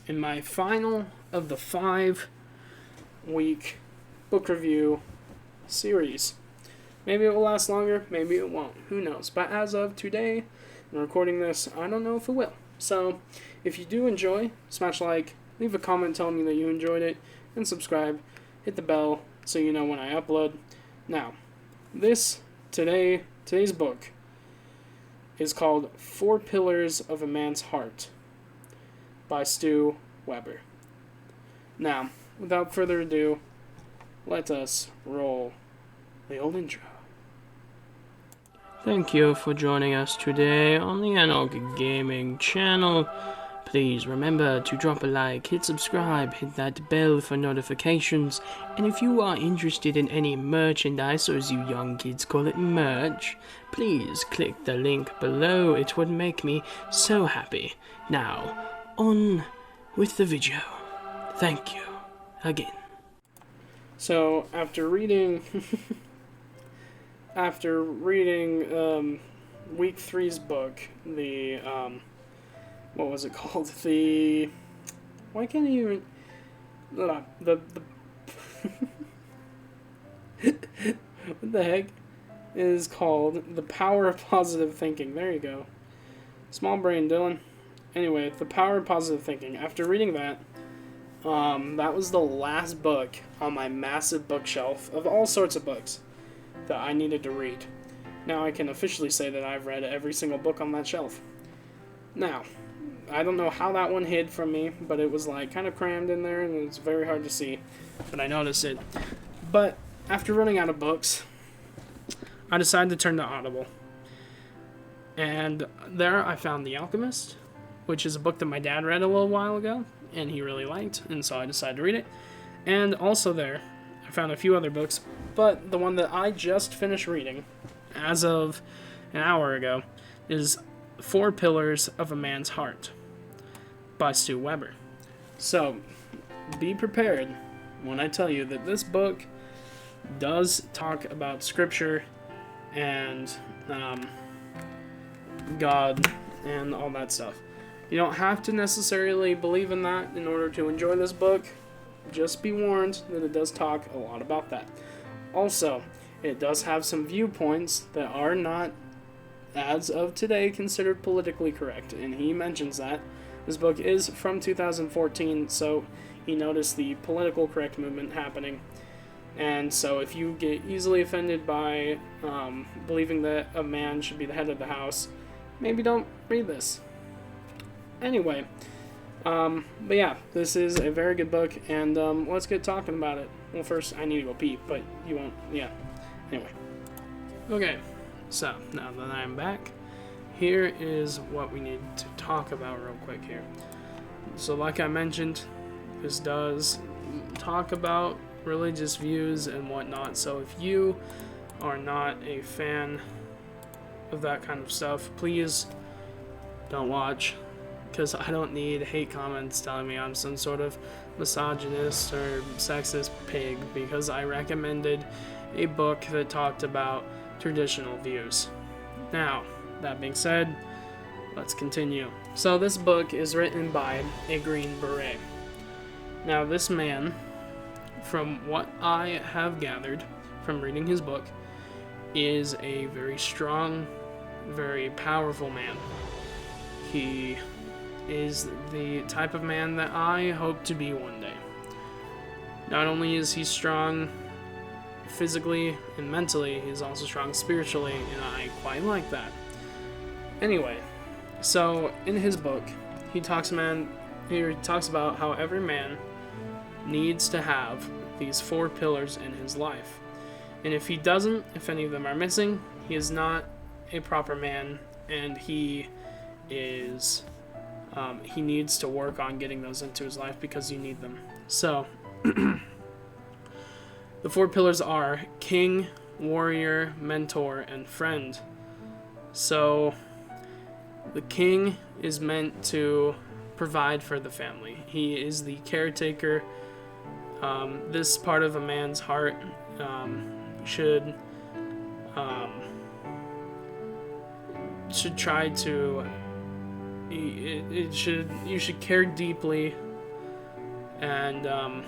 in my final of the 5-week book review series. Maybe it will last longer, maybe it won't. Who knows? But as of today, I'm recording this, I don't know if it will. So, if you do enjoy, smash like, leave a comment telling me that you enjoyed it, and subscribe. Hit the bell so you know when I upload. Now, today's book is called 4 Pillars of a Man's Heart by Stu Weber. Now, without further ado, let us roll the old intro. Thank you for joining us today on the Anarchic Gaming channel. Please remember to drop a like, hit subscribe, hit that bell for notifications, and if you are interested in any merchandise, or as you young kids call it, merch, please click the link below. It would make me so happy. Now, on with the video. Thank you again. So, after reading week 3's book, the what was it called? Why can't I even what the heck is called The Power of Positive Thinking. There you go. Small brain, Dylan. Anyway, The Power of Positive Thinking. After reading that, that was the last book on my massive bookshelf of all sorts of books that I needed to read. Now I can officially say that I've read every single book on that shelf. Now, I don't know how that one hid from me, but it was like kind of crammed in there and it was very hard to see, but I noticed it. But after running out of books, I decided to turn to Audible. And there I found The Alchemist, which is a book that my dad read a little while ago, and he really liked, and so I decided to read it. And also there, I found a few other books, but the one that I just finished reading, as of an hour ago, is 4 Pillars of a Man's Heart by Stu Weber. So, be prepared when I tell you that this book does talk about scripture and God and all that stuff. You don't have to necessarily believe in that in order to enjoy this book. Just be warned that it does talk a lot about that. Also, it does have some viewpoints that are not, as of today, considered politically correct, and he mentions that. This book is from 2014, so he noticed the political correct movement happening. And so if you get easily offended by believing that a man should be the head of the house, maybe don't read this. Anyway, but yeah, this is a very good book, and let's get talking about it. Well, first, I need to go pee, but you won't, yeah. Anyway. Okay, so, now that I'm back, here is what we need to talk about real quick here. So, like I mentioned, this does talk about religious views and whatnot, so if you are not a fan of that kind of stuff, please don't watch, because I don't need hate comments telling me I'm some sort of misogynist or sexist pig, because I recommended a book that talked about traditional views. Now, that being said, let's continue. So this book is written by a Green Beret. Now this man, from what I have gathered from reading his book, is a very strong, very powerful man. He is the type of man that I hope to be one day. Not only is he strong physically and mentally, he's also strong spiritually, and I quite like that. Anyway, so in his book, he talks about how every man needs to have these 4 pillars in his life. And if he doesn't, if any of them are missing, he is not a proper man, and he needs to work on getting those into his life because you need them. So, the 4 pillars are king, warrior, mentor, and friend. So, the king is meant to provide for the family. He is the caretaker. This part of a man's heart should try to you should care deeply And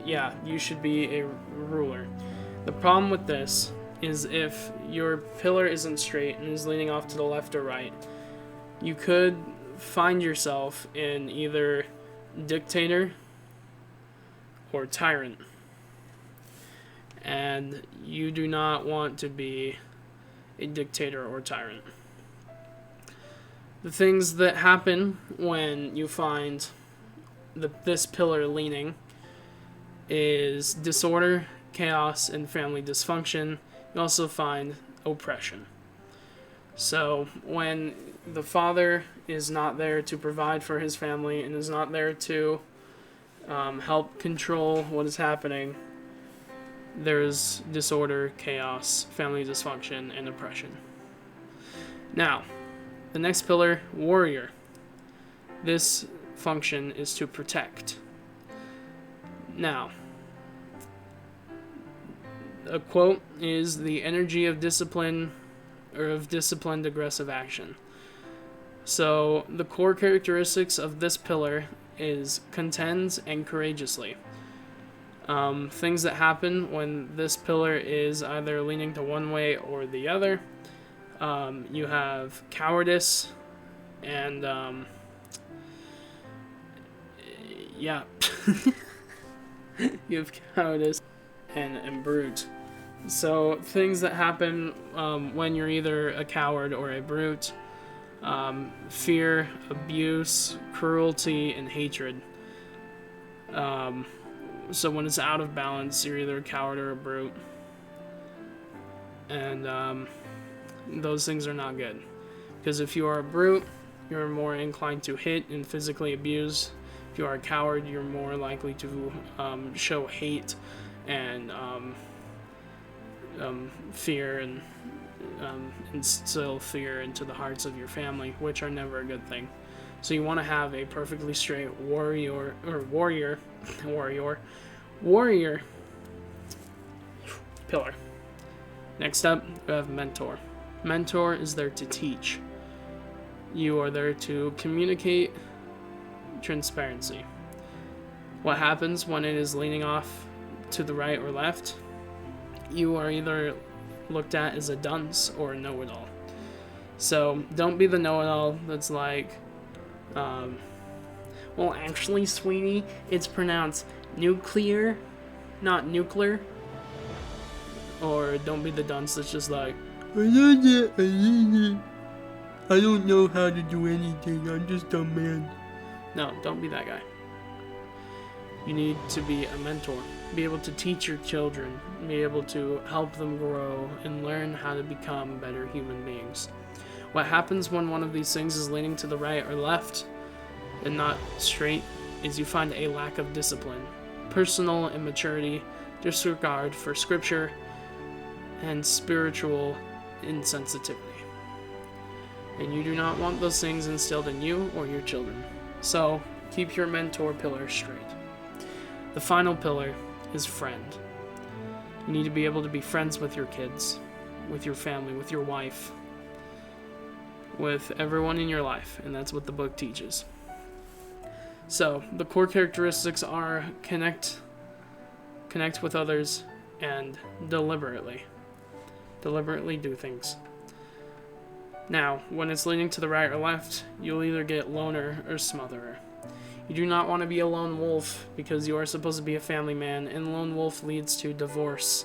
yeah, you should be a ruler. The problem with this is if your pillar isn't straight and is leaning off to the left or right, you could find yourself in either dictator or tyrant. And you do not want to be a dictator or tyrant. The things that happen when you find this pillar leaning is disorder, chaos, and family dysfunction. You also find oppression. So when the father is not there to provide for his family and is not there to help control what is happening, there's disorder, chaos, family dysfunction, and oppression. Now, the next pillar, warrior. This function is to protect. Now, a quote is the energy of discipline or of disciplined aggressive action. So the core characteristics of this pillar is contends and courageously. Things that happen when this pillar is either leaning to one way or the other. You have cowardice and yeah. You have cowardice and brute. So things that happen when you're either a coward or a brute: fear, abuse, cruelty, and hatred. So when it's out of balance, you're either a coward or a brute. And those things are not good. Because if you are a brute, you're more inclined to hit and physically abuse. If you are a coward, you're more likely to show hate and fear and instill fear into the hearts of your family, which are never a good thing. So you want to have a perfectly straight warrior pillar. Next up, we have mentor. Mentor is there to teach. You are there to communicate transparency. What happens when it is leaning off to the right or left? You are either looked at as a dunce or a know-it-all. So don't be the know-it-all that's like, well, actually, sweetie, it's pronounced nuclear, not nuclear. Or don't be the dunce that's just like, I don't know how to do anything, I'm just a man. No, don't be that guy. You need to be a mentor. Be able to teach your children. Be able to help them grow and learn how to become better human beings. What happens when one of these things is leaning to the right or left and not straight is you find a lack of discipline, personal immaturity, disregard for scripture, and spiritual insensitivity. And you do not want those things instilled in you or your children. So keep your mentor pillar straight. The final pillar is friend. You need to be able to be friends with your kids, with your family, with your wife, with everyone in your life, and that's what the book teaches. So the core characteristics are connect with others, and deliberately do things. Now, when it's leaning to the right or left, you'll either get loner or smotherer. You do not want to be a lone wolf because you are supposed to be a family man, and lone wolf leads to divorce,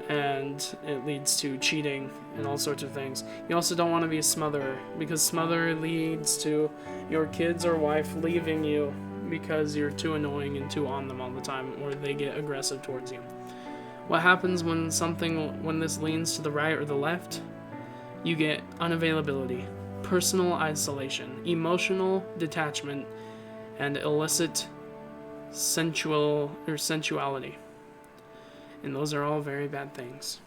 and it leads to cheating and all sorts of things. You also don't want to be a smotherer because smotherer leads to your kids or wife leaving you because you're too annoying and too on them all the time, or they get aggressive towards you. What happens when this leans to the right or the left? You get unavailability, personal isolation, emotional detachment, and illicit sensuality. And those are all very bad things.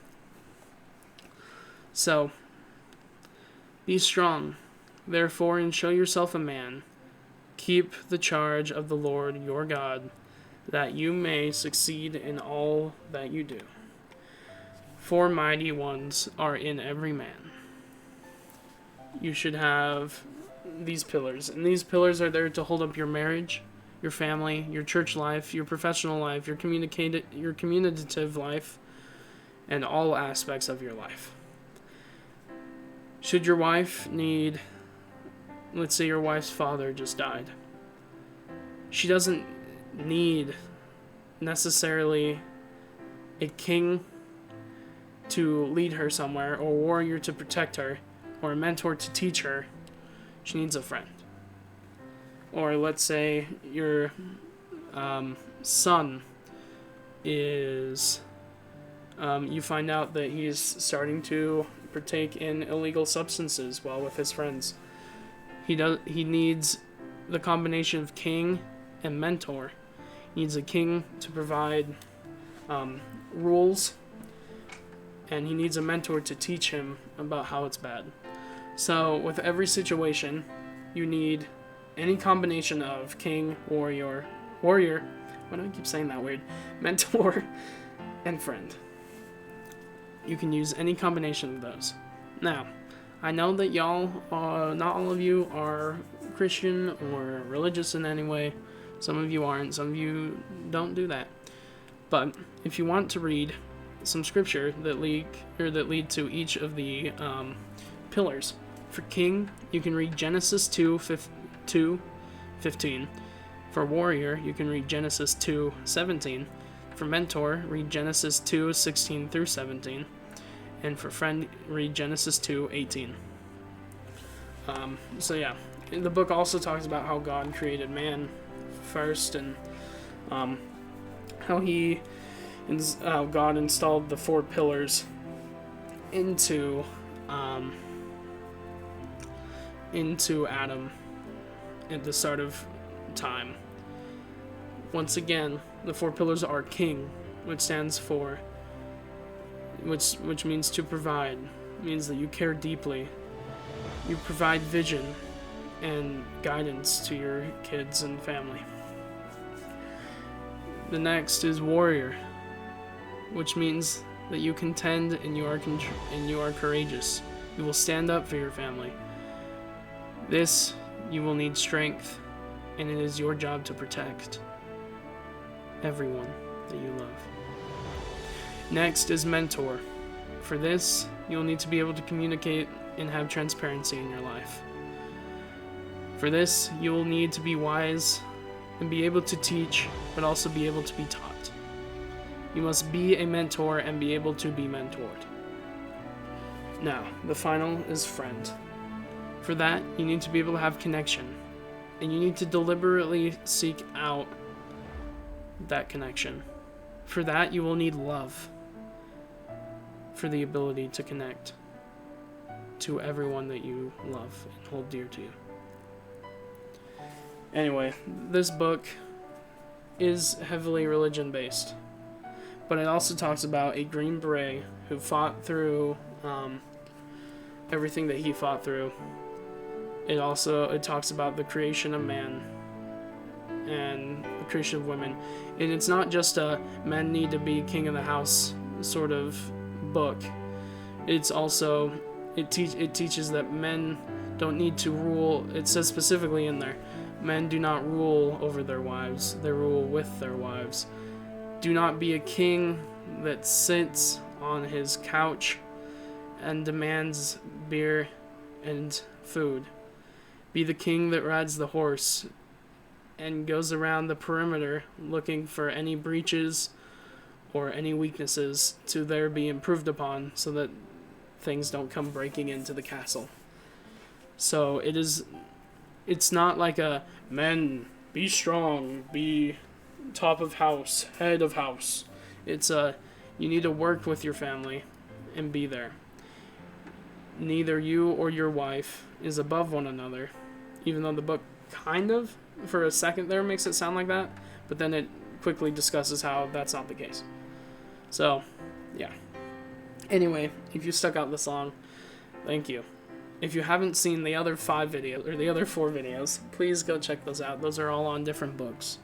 So, be strong, therefore, and show yourself a man. Keep the charge of the Lord your God, that you may succeed in all that you do. For mighty ones are in every man. You should have these pillars. And these pillars are there to hold up your marriage, your family, your church life, your professional life, your communicative life, and all aspects of your life. Should your wife need, let's say your wife's father just died, she doesn't need necessarily a king to lead her somewhere, or a warrior to protect her, or a mentor to teach her. She needs a friend. Or let's say your son is, you find out that he's starting to partake in illegal substances while with his friends. He needs the combination of king and mentor. He needs a king to provide rules, and he needs a mentor to teach him about how it's bad. So with every situation, you need any combination of king, warrior, why do I keep saying that weird, mentor, and friend. You can use any combination of those. Now, I know that y'all, not all of you are Christian or religious in any way. Some of you aren't, some of you don't do that. But if you want to read some scripture that lead to each of the pillars. For king, you can read Genesis 2:15. For warrior, you can read Genesis 2:17. For mentor, read Genesis 2:16 through 17. And for friend, read Genesis 2:18. So yeah, the book also talks about how God created man first, and how God installed the 4 pillars into Adam at the start of time. Once again, the 4 pillars are king, which stands for, which means to provide. It means that you care deeply. You provide vision and guidance to your kids and family. The next is warrior, which means that you contend and you are courageous. You will stand up for your family. This, you will need strength, and it is your job to protect everyone that you love. Next is mentor. For this, you'll need to be able to communicate and have transparency in your life. For this, you will need to be wise and be able to teach, but also be able to be taught. You must be a mentor and be able to be mentored. Now, the final is friend. For that, you need to be able to have connection, and you need to deliberately seek out that connection. For that, you will need love, for the ability to connect to everyone that you love and hold dear to you. Anyway, this book is heavily religion based, but it also talks about a Green Beret who fought through everything that he fought through. It talks about the creation of man and the creation of women, and it's not just a men need to be king of the house sort of book. It's also it teaches that men don't need to rule. It says specifically in there, men do not rule over their wives, they rule with their wives. Do not be a king that sits on his couch and demands beer and food. Be the king that rides the horse and goes around the perimeter looking for any breaches or any weaknesses to there be improved upon, so that things don't come breaking into the castle. So it's not like a men be strong, be top of house, head of house. It's you need to work with your family and be there. Neither you or your wife is above one another, even though the book kind of, for a second there, makes it sound like that, but then it quickly discusses how that's not the case. So, yeah. Anyway, if you stuck out this long, thank you. If you haven't seen the other 5 videos, or the other 4 videos, please go check those out. Those are all on different books.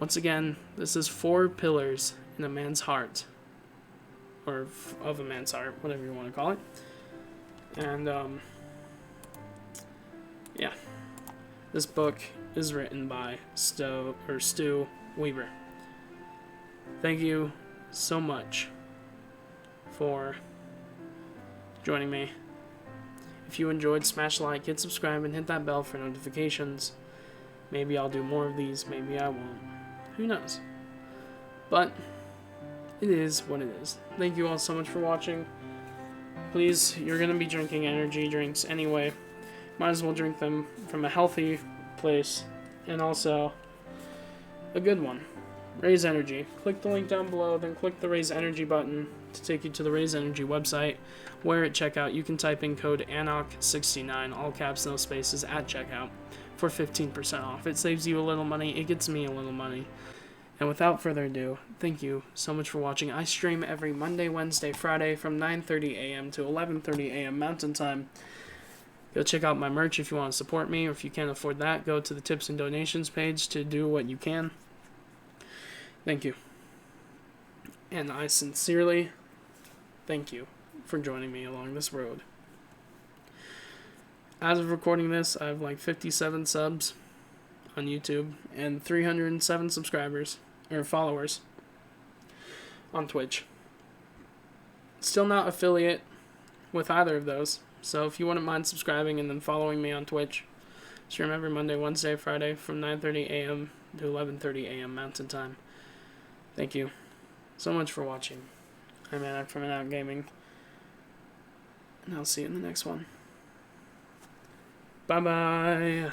Once again, this is 4 pillars in a man's heart, or of a man's heart, whatever you want to call it. And This book is written by Stu Weaver. Thank you so much for joining me. If you enjoyed, smash like, hit subscribe, and hit that bell for notifications. Maybe I'll do more of these, maybe I won't. Who knows? But it is what it is. Thank you all so much for watching. Please, you're going to be drinking energy drinks anyway. Might as well drink them from a healthy place and also a good one. Raise Energy. Click the link down below, then click the Raise Energy button to take you to the Raise Energy website, where at checkout you can type in code ANOC69, all caps, no spaces, at checkout for 15% off. It saves you a little money, it gets me a little money. And without further ado, thank you so much for watching. I stream every Monday, Wednesday, Friday from 9:30 a.m. to 11:30 a.m. Mountain Time. Go check out my merch if you want to support me, or if you can't afford that, go to the tips and donations page to do what you can. Thank you. And I sincerely thank you for joining me along this road. As of recording this, I have like 57 subs on YouTube and 307 subscribers, or followers, on Twitch. Still not affiliate with either of those, so if you wouldn't mind subscribing and then following me on Twitch, stream every Monday, Wednesday, Friday from 9:30 a.m. to 11:30 a.m. Mountain Time. Thank you so much for watching. I'm Anak from Anak Gaming, and I'll see you in the next one. Bye-bye.